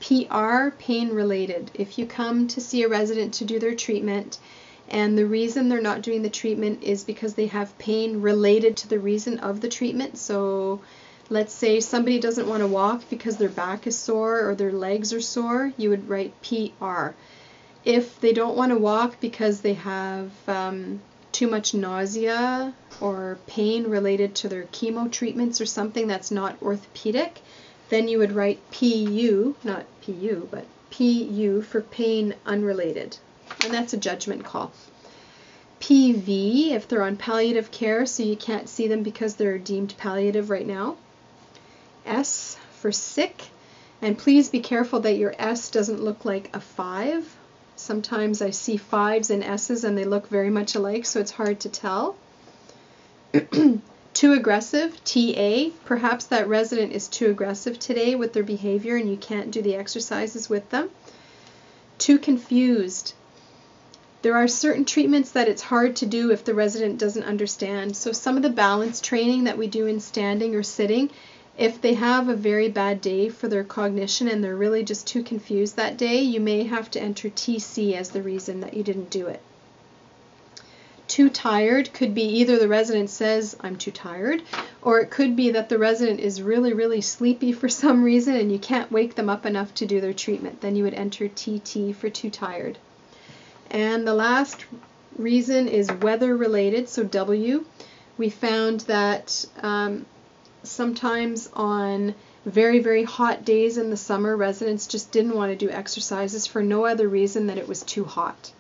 PR, pain related. If you come to see a resident to do their treatment and the reason they're not doing the treatment is because they have pain related to the reason of the treatment, so let's say somebody doesn't want to walk because their back is sore or their legs are sore, you would write PR. If they don't want to walk because they have too much nausea or pain related to their chemo treatments or something that's not orthopedic, then you would write PU, not PU, but PU for pain unrelated. And that's a judgment call. PV if they're on palliative care, so you can't see them because they're deemed palliative right now. S for sick, and please be careful that your S doesn't look like a 5. Sometimes I see 5s and S's and they look very much alike, so it's hard to tell. Too aggressive, TA. Perhaps that resident is too aggressive today with their behavior and you can't do the exercises with them. Too confused. There are certain treatments that it's hard to do if the resident doesn't understand. So some of the balance training that we do in standing or sitting, if they have a very bad day for their cognition and they're really just too confused that day, you may have to enter TC as the reason that you didn't do it. Too tired could be either the resident says, I'm too tired, or it could be that the resident is really, really sleepy for some reason and you can't wake them up enough to do their treatment. Then you would enter TT for too tired. And the last reason is weather related, so W. We found that sometimes on very, very hot days in the summer, residents just didn't want to do exercises for no other reason than it was too hot.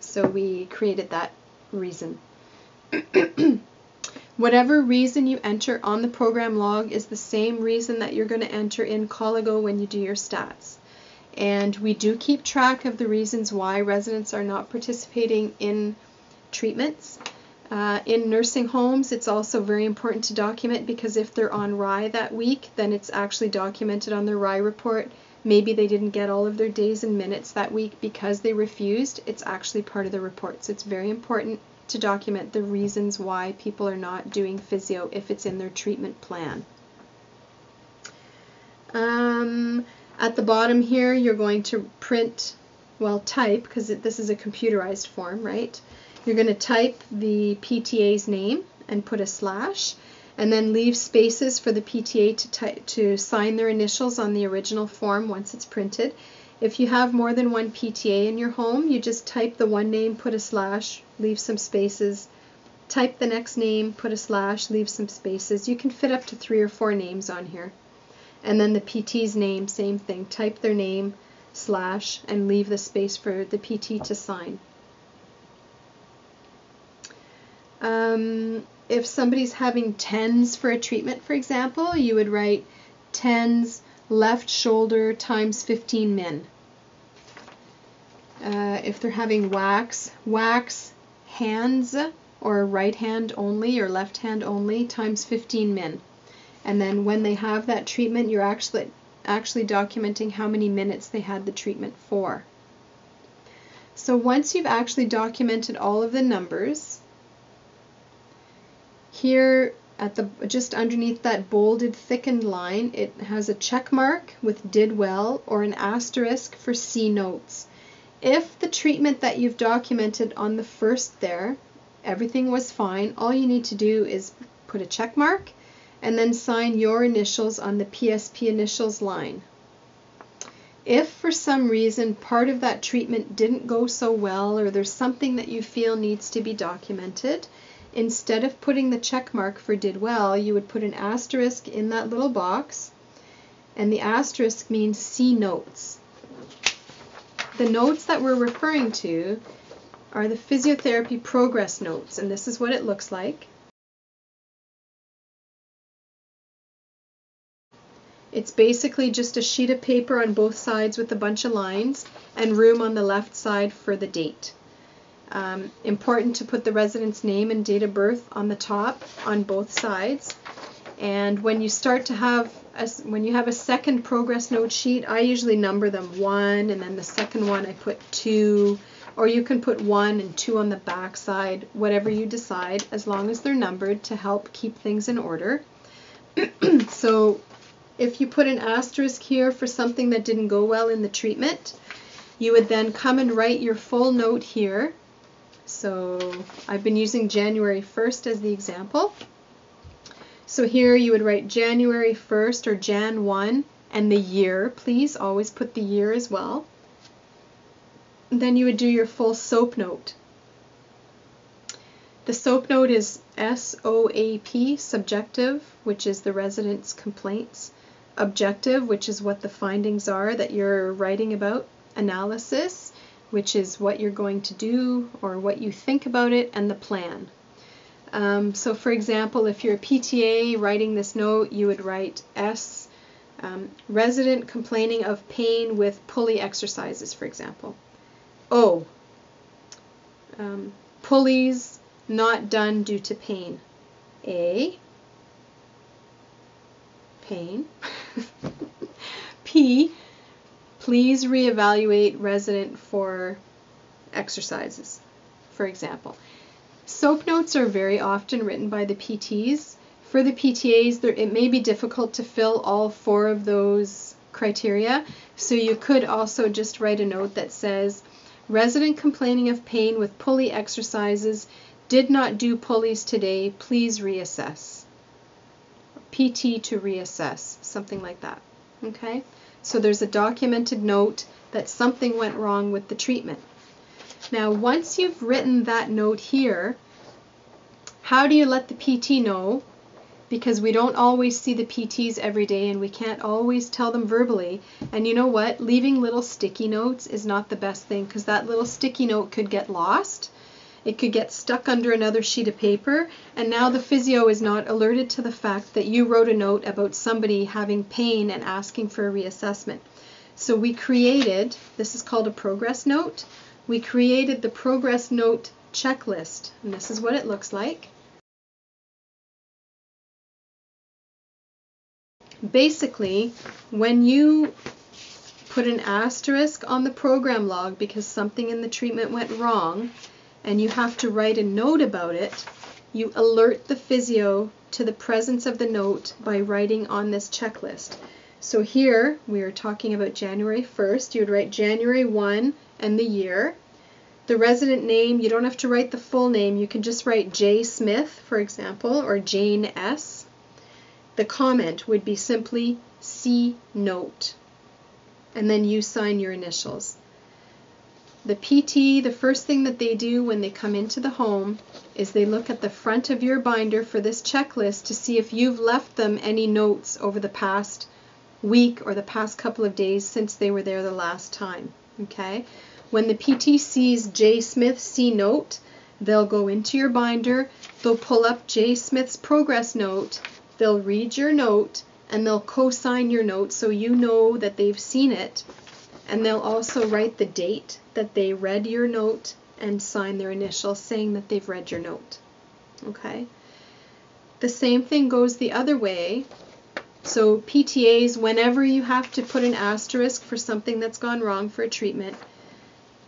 So we created that reason. Whatever reason you enter on the program log is the same reason that you're going to enter in Coligo when you do your stats. And we do keep track of the reasons why residents are not participating in treatments. In nursing homes, it's also very important to document because if they're on RI that week, then it's actually documented on their RI report. Maybe they didn't get all of their days and minutes that week because they refused. It's actually part of the report. So it's very important to document the reasons why people are not doing physio if it's in their treatment plan. At the bottom here, you're going to print, well, type, because this is a computerized form, right? You're going to type the PTA's name and put a slash, and then leave spaces for the PTA to sign their initials on the original form once it's printed. If you have more than one PTA in your home, you just type the one name, put a slash, leave some spaces, type the next name, put a slash, leave some spaces. You can fit up to 3 or 4 names on here. And then the PT's name, same thing, type their name, slash, and leave the space for the PT to sign. If somebody's having TENS for a treatment, for example, you would write TENS left shoulder times 15 min. If they're having wax hands or right hand only or left hand only times 15 min. And then when they have that treatment, you're actually documenting how many minutes they had the treatment for. So once you've actually documented all of the numbers, here at the just underneath that bolded thickened line, it has a check mark with did well or an asterisk for C notes. If the treatment that you've documented on the first there, everything was fine, all you need to do is put a check mark and then sign your initials on the PSP initials line. If for some reason part of that treatment didn't go so well or there's something that you feel needs to be documented, instead of putting the check mark for did well, you would put an asterisk in that little box, and the asterisk means C notes. The notes that we're referring to are the physiotherapy progress notes, and this is what it looks like. It's basically just a sheet of paper on both sides with a bunch of lines and room on the left side for the date. Important to put the resident's name and date of birth on the top on both sides. And when you start to have when you have a second progress note sheet, I usually number them 1, and then the second one I put 2, or you can put 1 and 2 on the back side, whatever you decide, as long as they're numbered to help keep things in order. So If you put an asterisk here for something that didn't go well in the treatment, you would then come and write your full note here. So I've been using January 1st as the example. So here you would write January 1st or Jan 1 and the year. Please always put the year as well. Then you would do your full SOAP note. The SOAP note is SOAP, subjective, which is the resident's complaints, objective, which is what the findings are that you're writing about, analysis, which is what you're going to do or what you think about it, and the plan. So for example, if you're a PTA writing this note, you would write S, resident complaining of pain with pulley exercises, for example. O, pulleys not done due to pain. A, pain. P, please reevaluate resident for exercises, for example. SOAP notes are very often written by the PTs. For the PTAs, it may be difficult to fill all 4 of those criteria, so you could also just write a note that says, resident complaining of pain with pulley exercises, did not do pulleys today, please reassess. PT to reassess, something like that. Okay? So there's a documented note that something went wrong with the treatment. Now, once you've written that note here, how do you let the PT know? Because we don't always see the PTs every day and we can't always tell them verbally. And you know what? Leaving little sticky notes is not the best thing, because that little sticky note could get lost. It could get stuck under another sheet of paper, and now the physio is not alerted to the fact that you wrote a note about somebody having pain and asking for a reassessment. So we created, this is called a progress note, we created the progress note checklist, and this is what it looks like. Basically, when you put an asterisk on the program log because something in the treatment went wrong, and you have to write a note about it, you alert the physio to the presence of the note by writing on this checklist. So here we are talking about January 1st. You would write January 1 and the year. The resident name, you don't have to write the full name. You can just write J. Smith, for example, or Jane S. The comment would be simply C note, and then you sign your initials. The PT, the first thing that they do when they come into the home is they look at the front of your binder for this checklist to see if you've left them any notes over the past week or the past couple of days since they were there the last time. Okay? When the PT sees J. Smith C note, they'll go into your binder, they'll pull up J. Smith's progress note, they'll read your note, and they'll co-sign your note so you know that they've seen it. And they'll also write the date that they read your note and sign their initials saying that they've read your note. Okay? The same thing goes the other way. So PTAs, whenever you have to put an asterisk for something that's gone wrong for a treatment,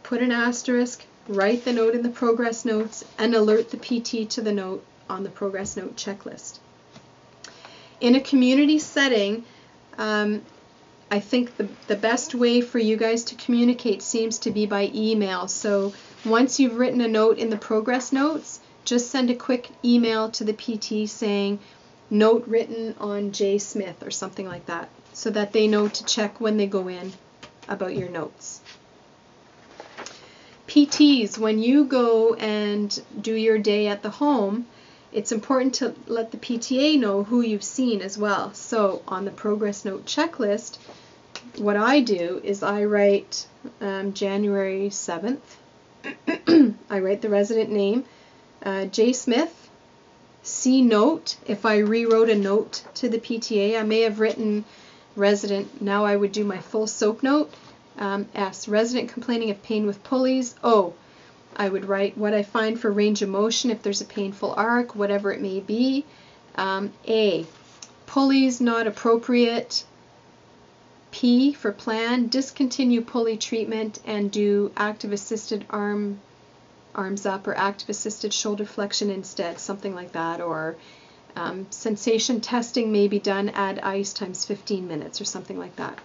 put an asterisk, write the note in the progress notes, and alert the PT to the note on the progress note checklist. In a community setting, I think the best way for you guys to communicate seems to be by email. So once you've written a note in the progress notes, just send a quick email to the PT saying, note written on J. Smith or something like that, so that they know to check when they go in about your notes. PTs, when you go and do your day at the home, it's important to let the PTA know who you've seen as well. So on the progress note checklist, what I do is I write January 7th. I write the resident name, J. Smith, C note. If I rewrote a note to the PTA, I may have written resident. Now I would do my full SOAP note. S, resident complaining of pain with pulleys. O, I would write what I find for range of motion if there's a painful arc, whatever it may be. A, pulleys not appropriate. P, for plan, discontinue pulley treatment and do active assisted arms up or active assisted shoulder flexion instead, something like that, or Sensation testing may be done, add ice times 15 minutes or something like that,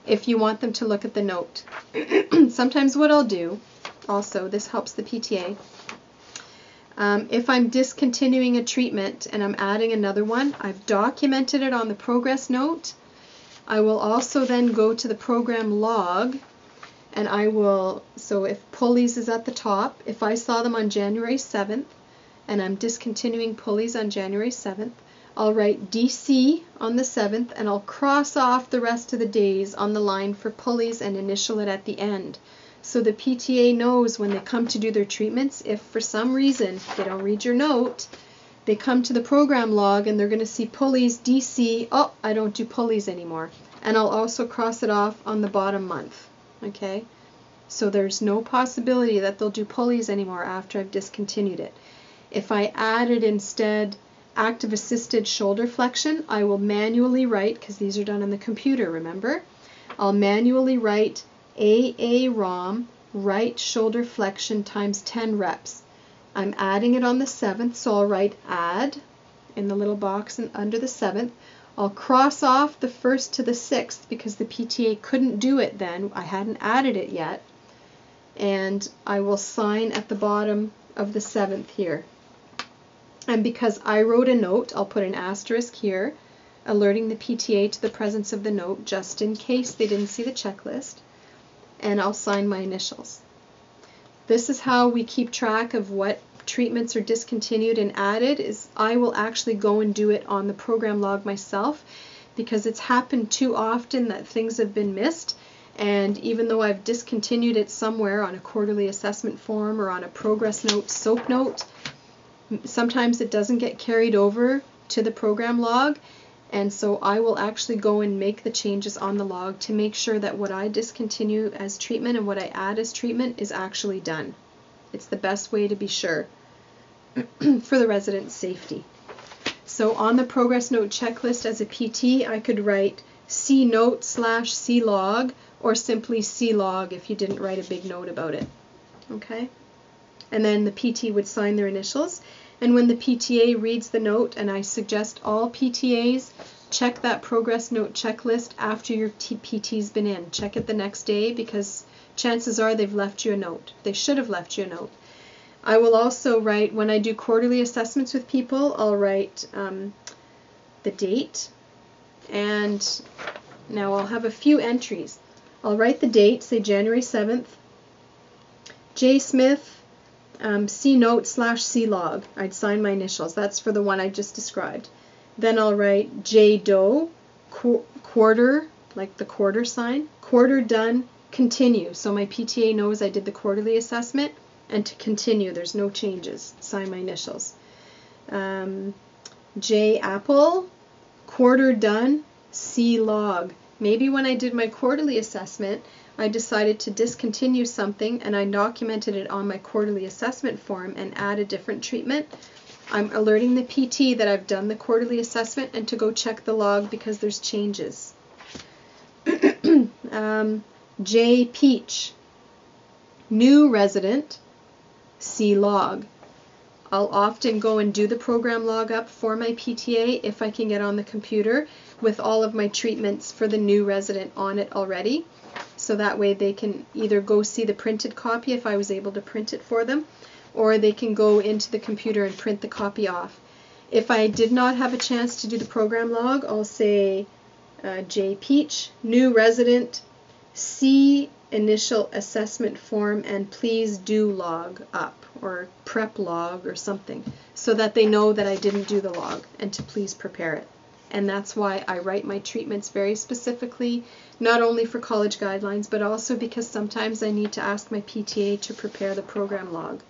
if you want them to look at the note. Sometimes what I'll do, also, this helps the PTA, if I'm discontinuing a treatment and I'm adding another one, I've documented it on the progress note. I will also then go to the program log, and I will, so if pulleys is at the top, if I saw them on January 7th, and I'm discontinuing pulleys on January 7th, I'll write DC on the 7th, and I'll cross off the rest of the days on the line for pulleys and initial it at the end. So the PTA knows when they come to do their treatments, if for some reason they don't read your note, they come to the program log and they're going to see pulleys DC, oh, I don't do pulleys anymore. And I'll also cross it off on the bottom month. Okay? So there's no possibility that they'll do pulleys anymore after I've discontinued it. If I added instead active assisted shoulder flexion, I will manually write, because these are done on the computer, remember? I'll manually write AA-ROM, right shoulder flexion times 10 reps. I'm adding it on the 7th, so I'll write add in the little box under the 7th. I'll cross off the 1st to the 6th because the PTA couldn't do it then. I hadn't added it yet. And I will sign at the bottom of the 7th here. And because I wrote a note, I'll put an asterisk here, alerting the PTA to the presence of the note just in case they didn't see the checklist. And I'll sign my initials. This is how we keep track of what treatments are discontinued and added. Is I will actually go and do it on the program log myself, because it's happened too often that things have been missed, and even though I've discontinued it somewhere on a quarterly assessment form or on a progress note, SOAP note, sometimes it doesn't get carried over to the program log. And so I will actually go and make the changes on the log to make sure that what I discontinue as treatment and what I add as treatment is actually done. It's the best way to be sure for the resident's safety. So on the progress note checklist as a PT, I could write C note / C log, or simply C log if you didn't write a big note about it. Okay? And then the PT would sign their initials. And when the PTA reads the note, and I suggest all PTAs check that progress note checklist after your PT's been in. Check it the next day, because chances are they've left you a note. They should have left you a note. I will also write, when I do quarterly assessments with people, I'll write the date. And now I'll have a few entries. I'll write the date, say January 7th, J. Smith, C note / C log. I'd sign my initials. That's for the one I just described. Then I'll write J. Doe, quarter, like the quarter sign, quarter done, continue. So my PTA knows I did the quarterly assessment, and to continue, there's no changes. Sign my initials. J. Apple, quarter done, C log. Maybe when I did my quarterly assessment, I decided to discontinue something and I documented it on my quarterly assessment form and add a different treatment. I'm alerting the PT that I've done the quarterly assessment and to go check the log because there's changes. J. Peach, new resident, C log. I'll often go and do the program log up for my PTA if I can get on the computer with all of my treatments for the new resident on it already. So that way they can either go see the printed copy if I was able to print it for them, or they can go into the computer and print the copy off. If I did not have a chance to do the program log, I'll say J. Peach, new resident, C initial assessment form, and please do log up, or prep log or something, so that they know that I didn't do the log and to please prepare it. And that's why I write my treatments very specifically, not only for college guidelines, but also because sometimes I need to ask my PTA to prepare the program log.